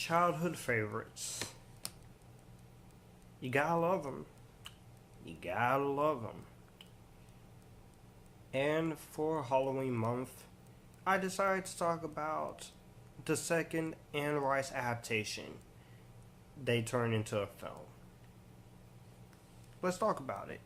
childhood favorites. You gotta love them. You gotta love them. And for Halloween month, I decided to talk about the second Anne Rice adaptation they turned into a film. Let's talk about it.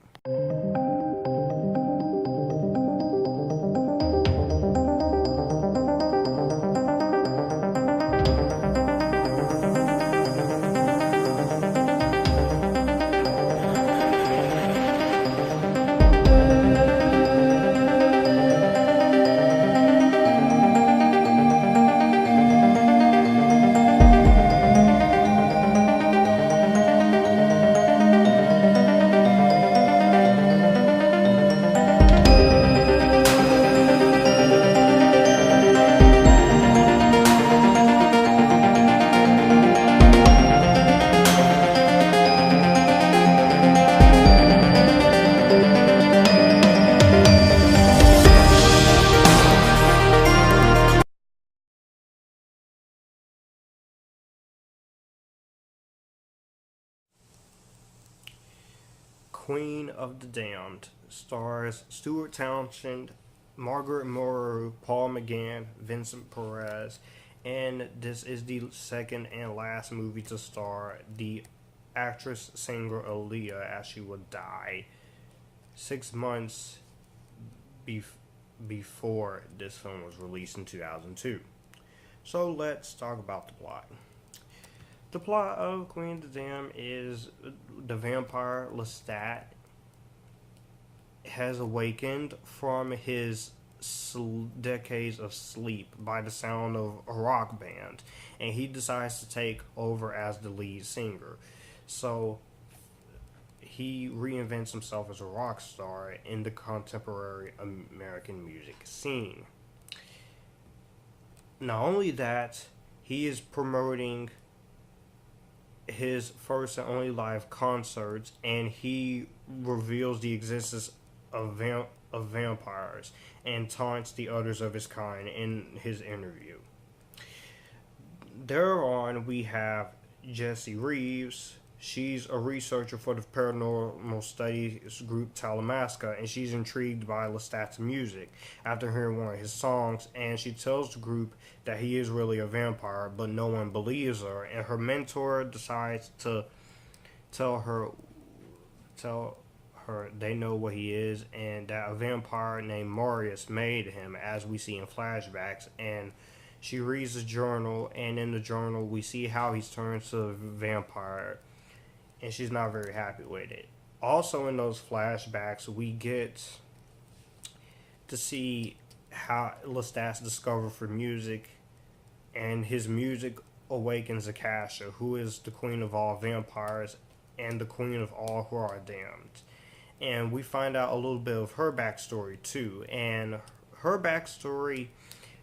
Queen of the Damned stars Stuart Townsend, Margaret Moreau, Paul McGann, Vincent Perez, and this is the second and last movie to star the actress singer Aaliyah, as she would die 6 months before this film was released in 2002. So let's talk about the plot. The plot of Queen of the Damned is the vampire Lestat has awakened from his decades of sleep by the sound of a rock band, and he decides to take over as the lead singer. So he reinvents himself as a rock star in the contemporary American music scene. Not only that, he is promoting his first and only live concerts, and he reveals the existence of vampires and taunts the others of his kind in his interview. Thereon, we have Jessie Reeves. She's a researcher for the paranormal studies group Talamasca, and she's intrigued by Lestat's music after hearing one of his songs, and she tells the group that he is really a vampire, but no one believes her, and her mentor decides to tell her they know what he is, and that a vampire named Marius made him, as we see in flashbacks. And she reads the journal, and in the journal we see how he's turned to a vampire, and she's not very happy with it. Also in those flashbacks, we get to see how Lestat's discovered for music, and his music awakens Akasha, who is the queen of all vampires and the queen of all who are damned. And we find out a little bit of her backstory too, and her backstory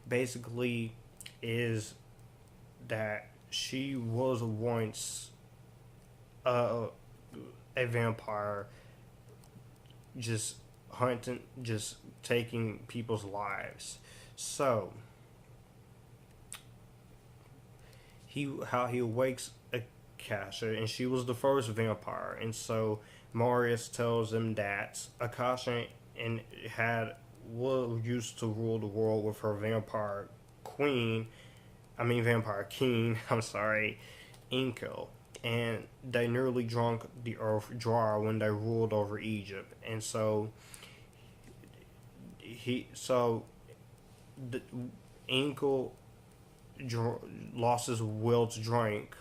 basically is that she was once a vampire, just hunting, just taking people's lives. So how he awakes Akasha, and she was the first vampire, and so Marius tells him that Akasha used to rule the world with her vampire king, Inko, and they nearly drank the earth dry when they ruled over Egypt, and so Inko lost his will to drink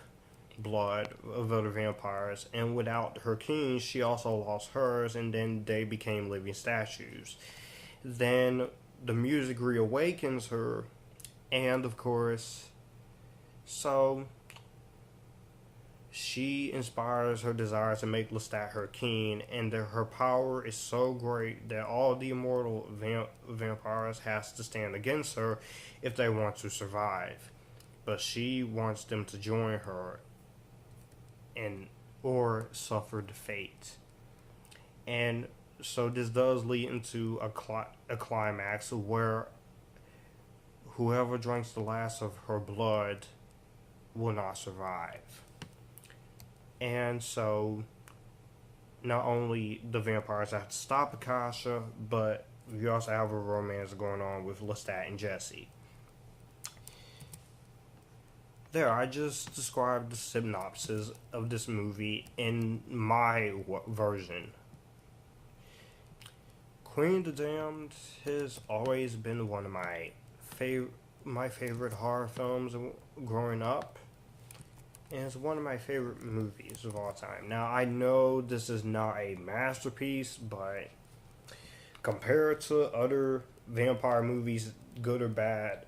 blood of other vampires, and without her king, she also lost hers, and then they became living statues. Then the music reawakens her, and of course, so she inspires her desire to make Lestat her king, and her power is so great that all the immortal vampires has to stand against her if they want to survive. But she wants them to join her or suffer defeat. And so this does lead into a climax where whoever drinks the last of her blood will not survive. And so, not only the vampires have to stop Akasha, but we also have a romance going on with Lestat and Jesse. There, I just described the synopsis of this movie in my version. Queen of the Damned has always been one of my favorite horror films growing up. And it's one of my favorite movies of all time. Now, I know this is not a masterpiece, but compared to other vampire movies, good or bad,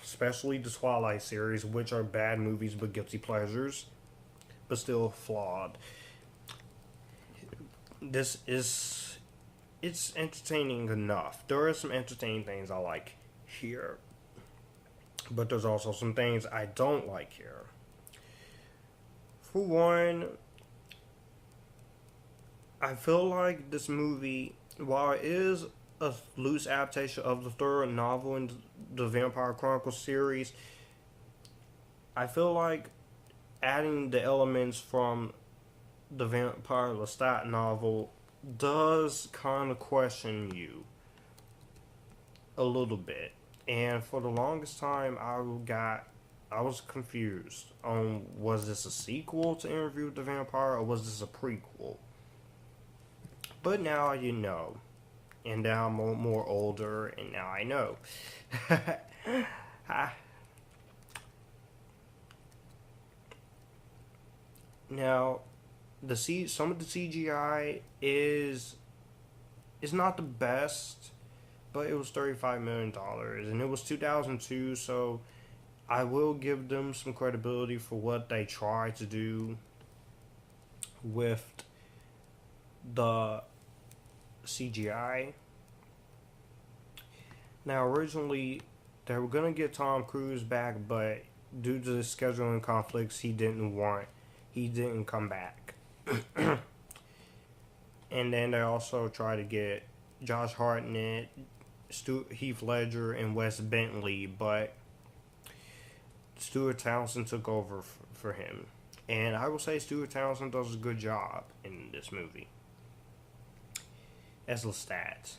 especially the Twilight series, which are bad movies but guilty pleasures, but still flawed, it's entertaining enough. There are some entertaining things I like here, but there's also some things I don't like here. For one, I feel like this movie, while it is a loose adaptation of the third novel in the Vampire Chronicles series, I feel like adding the elements from the Vampire Lestat novel does kind of question you a little bit. And for the longest time, I was confused on, was this a sequel to Interview with the Vampire or was this a prequel? But now you know. And now I'm more older, and now I know. Now, some of the CGI is not the best, but it was $35 million, and it was 2002, so I will give them some credibility for what they tried to do with the CGI. Now, originally, they were going to get Tom Cruise back, but due to the scheduling conflicts, he didn't come back. And then they also tried to get Josh Hartnett, Heath Ledger, and Wes Bentley, but Stuart Townsend took over for him. And I will say Stuart Townsend does a good job in this movie as Lestat.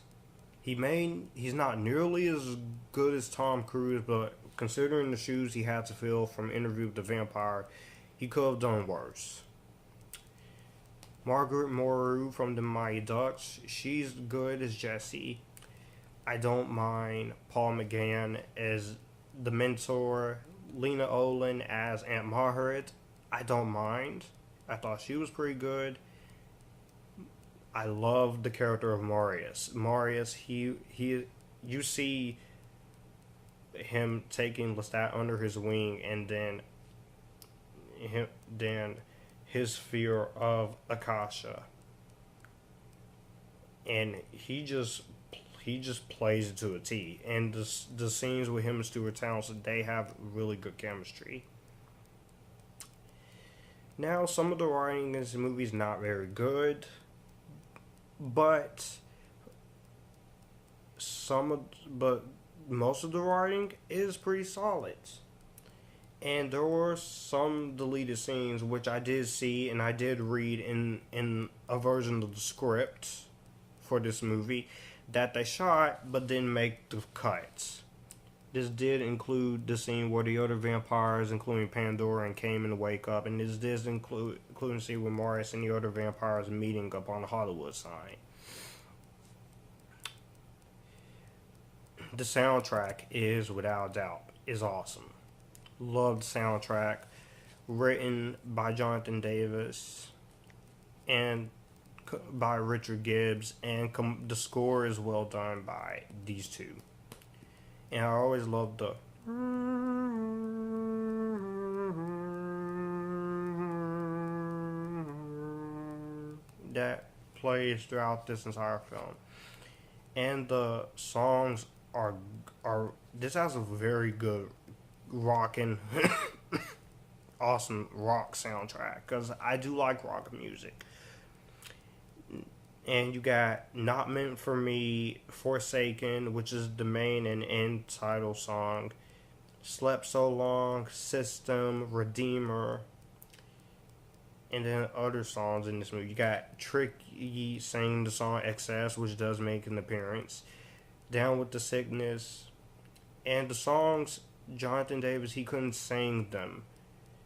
He's not nearly as good as Tom Cruise, but considering the shoes he had to fill from Interview with the Vampire, he could have done worse. Marguerite Moreau from the Mighty Ducks, she's good as Jessie. I don't mind Paul McGann as the mentor. Lena Olin as Aunt Margaret, I don't mind. I thought she was pretty good. I love the character of Marius. Marius, you see him taking Lestat under his wing, and then his fear of Akasha, and he just plays it to a T. And the scenes with him and Stuart Townsend, they have really good chemistry. Now, some of the writing in this movie is not very good, but most of the writing is pretty solid. And there were some deleted scenes which I did see and I did read in a version of the script for this movie that they shot but didn't make the cuts. This did include the scene where the other vampires, including Pandora and Cayman, wake up, and this did include the scene with Morris and the other vampires meeting up on the Hollywood sign. The soundtrack is, without doubt, is awesome. Love the soundtrack, written by Jonathan Davis and by Richard Gibbs, and the score is well done by these two. And I always loved the that plays throughout this entire film. And the songs are this has a very good rockin' awesome rock soundtrack, because I do like rock music. And you got Not Meant For Me, Forsaken, which is the main and end title song, Slept So Long, System, Redeemer, and then other songs in this movie. You got Tricky singing the song Excess, which does make an appearance. Down with the Sickness. And the songs, Jonathan Davis, he couldn't sing them.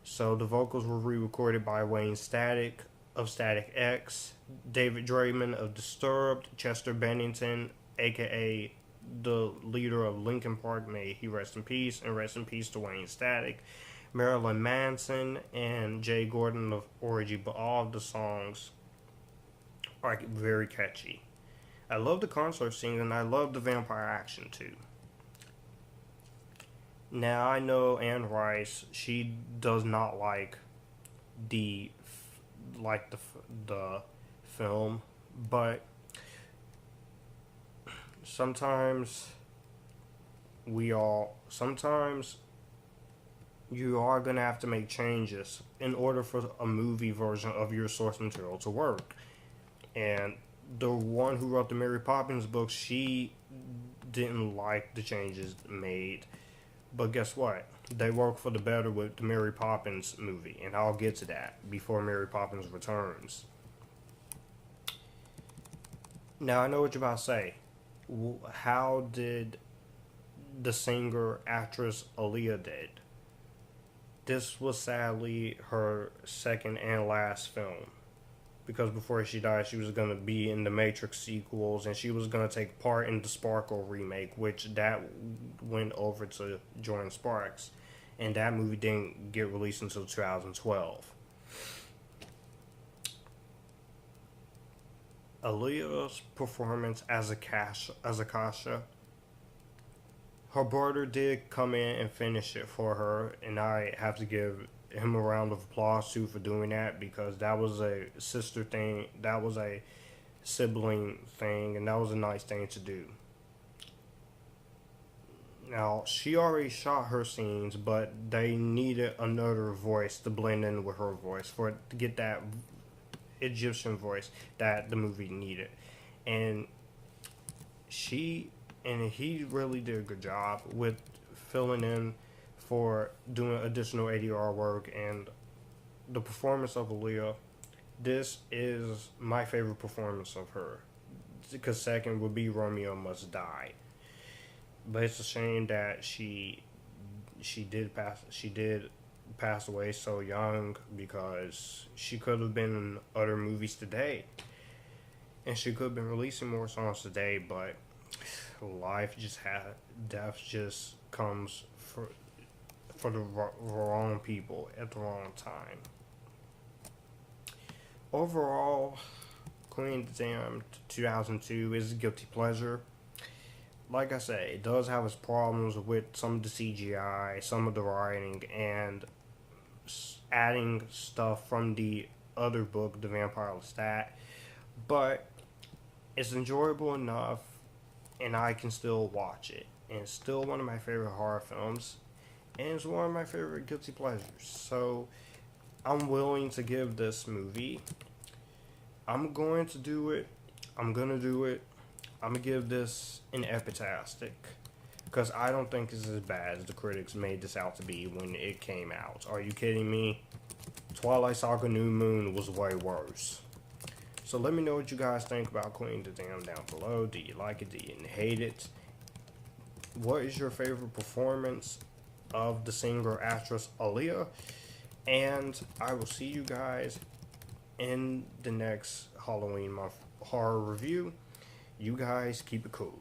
So the vocals were re-recorded by Wayne Static of Static X, David Draymond of Disturbed, Chester Bennington, aka the leader of Linkin Park, may he rest in peace, and rest in peace to Wayne Static, Marilyn Manson, and Jay Gordon of Orgy. But all of the songs are very catchy. I love the concert scene, and I love the vampire action too. Now I know Anne Rice, she does not like the film, but sometimes you are gonna have to make changes in order for a movie version of your source material to work. And the one who wrote the Mary Poppins book, she didn't like the changes made. But guess what? They work for the better with the Mary Poppins movie, and I'll get to that before Mary Poppins returns. Now, I know what you're about to say. How did the singer, actress Aaliyah did? This was sadly her second and last film. Because before she died, she was going to be in the Matrix sequels, and she was going to take part in the Sparkle remake, which that went over to Jordan Sparks, and that movie didn't get released until 2012. Aaliyah's performance as Akasha, her brother did come in and finish it for her, and I have to give him a round of applause too for doing that, because that was a sister thing, that was a sibling thing, and that was a nice thing to do. Now, she already shot her scenes, but they needed another voice to blend in with her voice for it to get that Egyptian voice that the movie needed. And he really did a good job with filling in for doing additional ADR work. And the performance of Aaliyah, this is my favorite performance of her, because second would be Romeo Must Die. But it's a shame that she did pass away so young, because she could have been in other movies today, and she could have been releasing more songs today. But death just comes for the wrong people at the wrong time. Overall, Queen of the Damned 2002 is a guilty pleasure. Like I say, it does have its problems with some of the CGI, some of the writing, and adding stuff from the other book, The Vampire Lestat. But it's enjoyable enough, and I can still watch it. And it's still one of my favorite horror films, and it's one of my favorite guilty pleasures. So I'm willing to give this movie, I'm going to do it. I'm going to give this an Epictastic, because I don't think it's as bad as the critics made this out to be when it came out. Are you kidding me? Twilight Saga New Moon was way worse. So let me know what you guys think about Queen of the Damned down below. Do you like it? Do you hate it? What is your favorite performance of the singer actress Aaliyah? And I will see you guys in the next Halloween month horror review. You guys keep it cool.